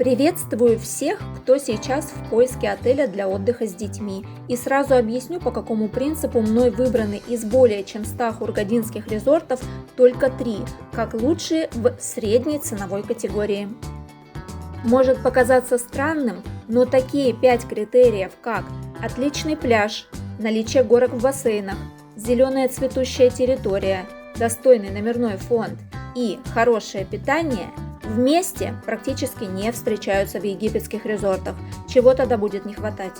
Приветствую всех, кто сейчас в поиске отеля для отдыха с детьми, и сразу объясню, по какому принципу мной выбраны из более чем 100 хургадинских резортов только 3, как лучшие в средней ценовой категории. Может показаться странным, но такие 5 критериев, как отличный пляж, наличие горок в бассейнах, зеленая цветущая территория, достойный номерной фонд и хорошее питание – вместе практически не встречаются в египетских резортах, чего тогда будет не хватать.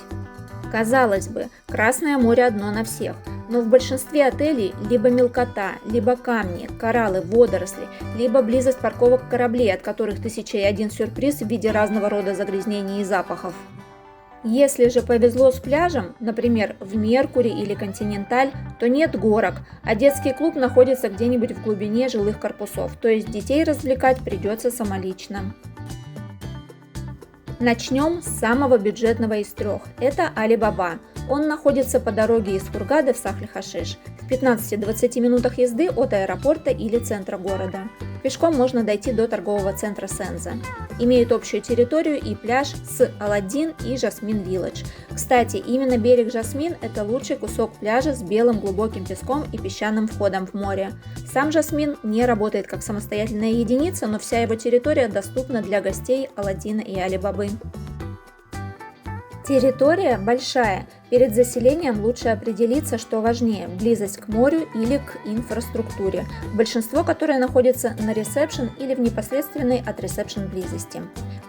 Казалось бы, Красное море одно на всех, но в большинстве отелей либо мелкота, либо камни, кораллы, водоросли, либо близость парковок кораблей, от которых 1001 сюрприз в виде разного рода загрязнений и запахов. Если же повезло с пляжем, например, в Меркури или Континенталь, то нет горок, а детский клуб находится где-нибудь в глубине жилых корпусов, то есть детей развлекать придется самолично. Начнем с самого бюджетного из 3. Это Али Баба. Он находится по дороге из Хургады в Сахль-Хашиш, в 15-20 минутах езды от аэропорта или центра города. Пешком можно дойти до торгового центра Сенза. Имеет общую территорию и пляж с Аладдин и Жасмин Вилледж. Кстати, именно берег Жасмин – это лучший кусок пляжа с белым глубоким песком и песчаным входом в море. Сам Жасмин не работает как самостоятельная единица, но вся его территория доступна для гостей Аладдина и Али Бабы. Территория большая. Перед заселением лучше определиться, что важнее – близость к морю или к инфраструктуре, большинство которой находится на ресепшн или в непосредственной от ресепшн близости.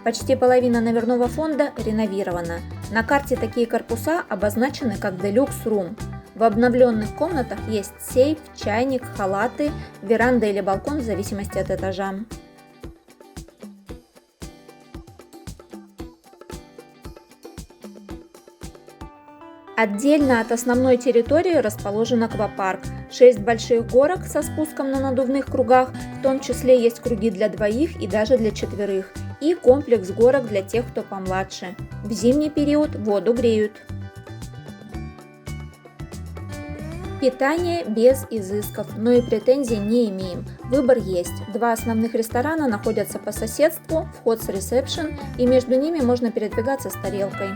Почти половина номерного фонда реновирована. На карте такие корпуса обозначены как Deluxe Room. В обновленных комнатах есть сейф, чайник, халаты, веранда или балкон в зависимости от этажа. Отдельно от основной территории расположен аквапарк. 6 больших горок со спуском на надувных кругах, в том числе есть круги для 2 и даже для 4, и комплекс горок для тех, кто помладше. В зимний период воду греют. Питание без изысков, но и претензий не имеем. Выбор есть. 2 основных ресторана находятся по соседству, вход с ресепшн, и между ними можно передвигаться с тарелкой.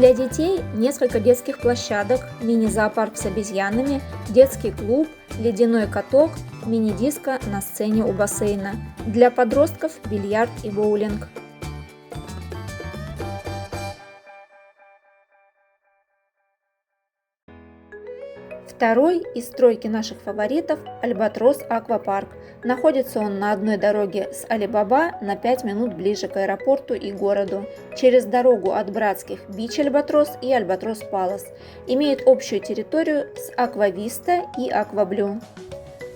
Для детей несколько детских площадок, мини-зоопарк с обезьянами, детский клуб, ледяной каток, мини-диско на сцене у бассейна. Для подростков бильярд и боулинг. Второй из тройки наших фаворитов – Альбатрос Аквапарк. Находится он на одной дороге с Али Баба на 5 минут ближе к аэропорту и городу, через дорогу от братских Бич Альбатрос и Альбатрос Палас. Имеет общую территорию с Аквависта и Акваблю.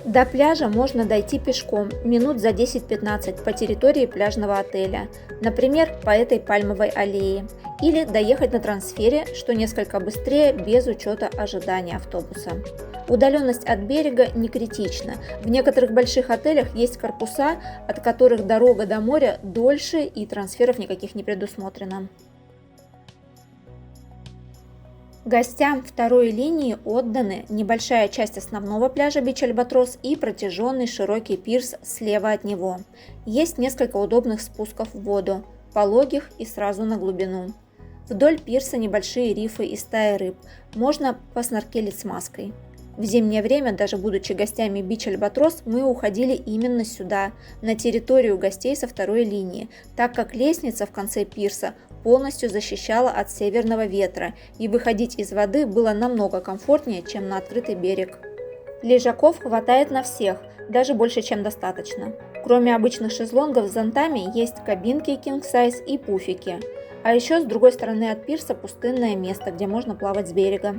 До пляжа можно дойти пешком минут за 10-15 по территории пляжного отеля, например, по этой пальмовой аллее, или доехать на трансфере, что несколько быстрее без учета ожидания автобуса. Удаленность от берега не критична. В некоторых больших отелях есть корпуса, от которых дорога до моря дольше и трансферов никаких не предусмотрено. Гостям второй линии отданы небольшая часть основного пляжа Бич Альбатрос и протяженный широкий пирс слева от него. Есть несколько удобных спусков в воду, пологих и сразу на глубину. Вдоль пирса небольшие рифы и стаи рыб, можно посноркелить с маской. В зимнее время, даже будучи гостями Бич Альбатрос, мы уходили именно сюда, на территорию гостей со второй линии, так как лестница в конце пирса полностью защищала от северного ветра, и выходить из воды было намного комфортнее, чем на открытый берег. Лежаков хватает на всех, даже больше, чем достаточно. Кроме обычных шезлонгов с зонтами, есть кабинки king size и пуфики. А еще с другой стороны от пирса пустынное место, где можно плавать с берега.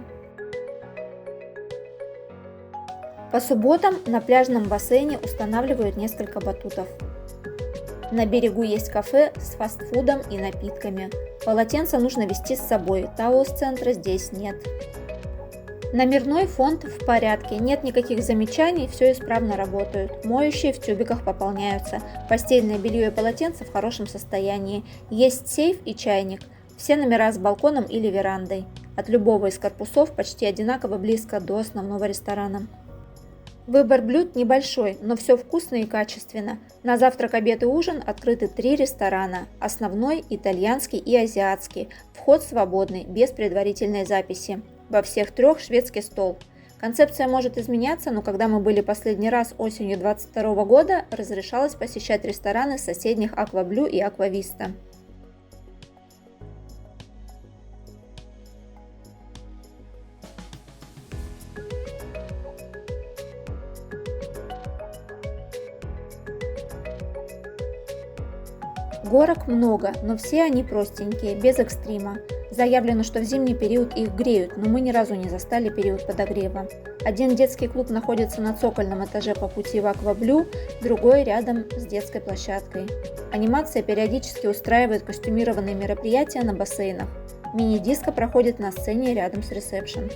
По субботам на пляжном бассейне устанавливают несколько батутов. На берегу есть кафе с фастфудом и напитками. Полотенца нужно везти с собой, Таус-центра здесь нет. Номерной фонд в порядке, нет никаких замечаний, все исправно работают. Моющие в тюбиках пополняются, постельное белье и полотенца в хорошем состоянии. Есть сейф и чайник. Все номера с балконом или верандой. От любого из корпусов почти одинаково близко до основного ресторана. Выбор блюд небольшой, но все вкусно и качественно. На завтрак, обед и ужин открыты 3 ресторана. Основной, итальянский и азиатский. Вход свободный, без предварительной записи. Во всех 3 шведский стол. Концепция может изменяться, но когда мы были последний раз осенью 2022 года, разрешалось посещать рестораны соседних Акваблю и Аквависта. Горок много, но все они простенькие, без экстрима. Заявлено, что в зимний период их греют, но мы ни разу не застали период подогрева. Один детский клуб находится на цокольном этаже по пути в Акваблю, другой рядом с детской площадкой. Анимация периодически устраивает костюмированные мероприятия на бассейнах. Мини-диско проходит на сцене рядом с ресепшн.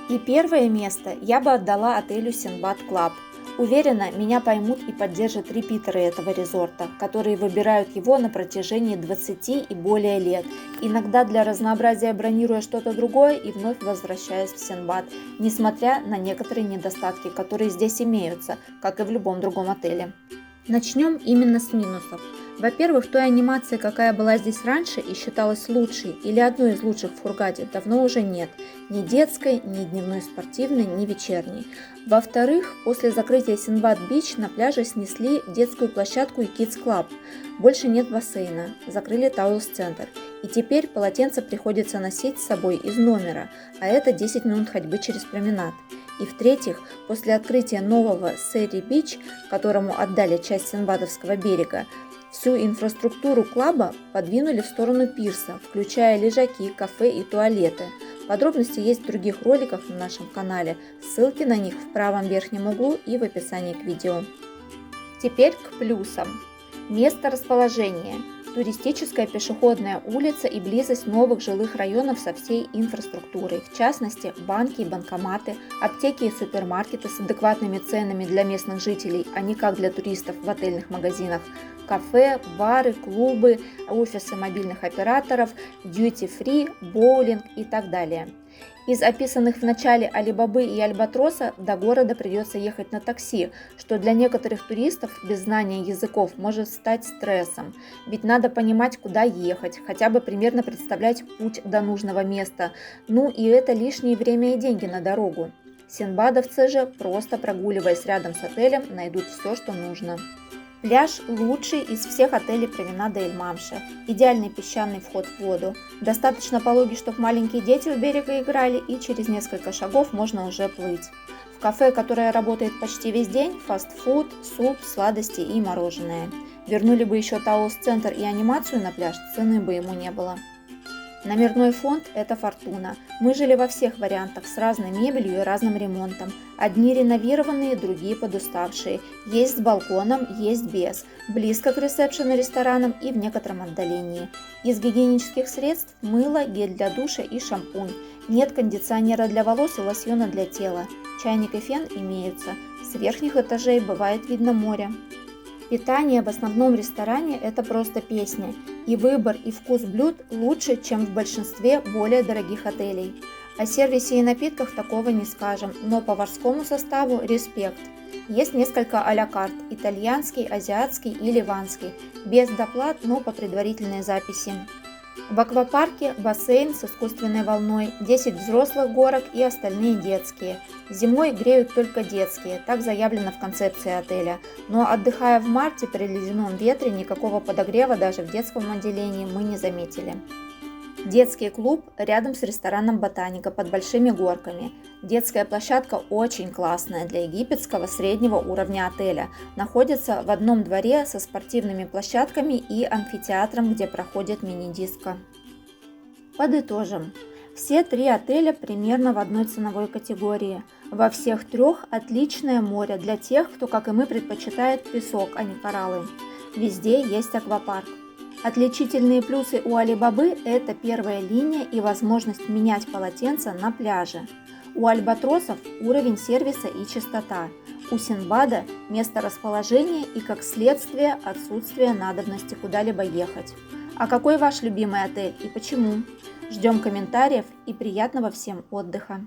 И первое место я бы отдала отелю Синбад Клаб. Уверена, меня поймут и поддержат репитеры этого резорта, которые выбирают его на протяжении 20 и более лет, иногда для разнообразия бронируя что-то другое и вновь возвращаясь в Синбад, несмотря на некоторые недостатки, которые здесь имеются, как и в любом другом отеле. Начнем именно с минусов. Во-первых, той анимации, какая была здесь раньше и считалась лучшей или одной из лучших в Хургаде, давно уже нет. Ни детской, ни дневной спортивной, ни вечерней. Во-вторых, после закрытия Синбад-Бич на пляже снесли детскую площадку и Kids Club. Больше нет бассейна, закрыли Таулс-центр. И теперь полотенце приходится носить с собой из номера, а это 10 минут ходьбы через променад. И в-третьих, после открытия нового Сэри-Бич, которому отдали часть Синбадовского берега, всю инфраструктуру клаба подвинули в сторону пирса, включая лежаки, кафе и туалеты. Подробности есть в других роликах на нашем канале, ссылки на них в правом верхнем углу и в описании к видео. Теперь к плюсам. Место расположения. Туристическая пешеходная улица и близость новых жилых районов со всей инфраструктурой, в частности, банки и банкоматы, аптеки и супермаркеты с адекватными ценами для местных жителей, а не как для туристов в отельных магазинах, кафе, бары, клубы, офисы мобильных операторов, дьюти-фри, боулинг и так далее. Из описанных в начале Алибабы и Альбатроса до города придется ехать на такси, что для некоторых туристов без знания языков может стать стрессом, ведь надо понимать, куда ехать, хотя бы примерно представлять путь до нужного места, ну и это лишнее время и деньги на дорогу. Синбадовцы же, просто прогуливаясь рядом с отелем, найдут все, что нужно. Пляж лучший из всех отелей Провинада Эль-Мамши. Идеальный песчаный вход в воду. Достаточно пологий, чтобы маленькие дети у берега играли, и через несколько шагов можно уже плыть. В кафе, которое работает почти весь день, фастфуд, суп, сладости и мороженое. Вернули бы еще Таулс-центр и анимацию на пляж, цены бы ему не было. Номерной фонд – это фортуна. Мы жили во всех вариантах с разной мебелью и разным ремонтом. Одни реновированные, другие подуставшие. Есть с балконом, есть без. Близко к ресепшену ресторанам и в некотором отдалении. Из гигиенических средств – мыло, гель для душа и шампунь. Нет кондиционера для волос и лосьона для тела. Чайник и фен имеются. С верхних этажей бывает видно море. Питание в основном ресторане – это просто песня, и выбор и вкус блюд лучше, чем в большинстве более дорогих отелей. О сервисе и напитках такого не скажем, но по поварскому составу респект. Есть несколько а-ля карт – итальянский, азиатский и ливанский, без доплат, но по предварительной записи. В аквапарке бассейн с искусственной волной, 10 взрослых горок и остальные детские. Зимой греют только детские, так заявлено в концепции отеля. Но отдыхая в марте при ледяном ветре, никакого подогрева даже в детском отделении мы не заметили. Детский клуб рядом с рестораном «Ботаника» под большими горками. Детская площадка очень классная для египетского среднего уровня отеля. Находится в одном дворе со спортивными площадками и амфитеатром, где проходит мини-диско. Подытожим. Все 3 отеля примерно в одной ценовой категории. Во всех 3 отличное море для тех, кто, как и мы, предпочитает песок, а не кораллы. Везде есть аквапарк. Отличительные плюсы у Алибабы – это первая линия и возможность менять полотенца на пляже. У альбатросов уровень сервиса и чистота. У Синдбада место расположения и, как следствие, отсутствие надобности куда-либо ехать. А какой ваш любимый отель и почему? Ждем комментариев и приятного всем отдыха!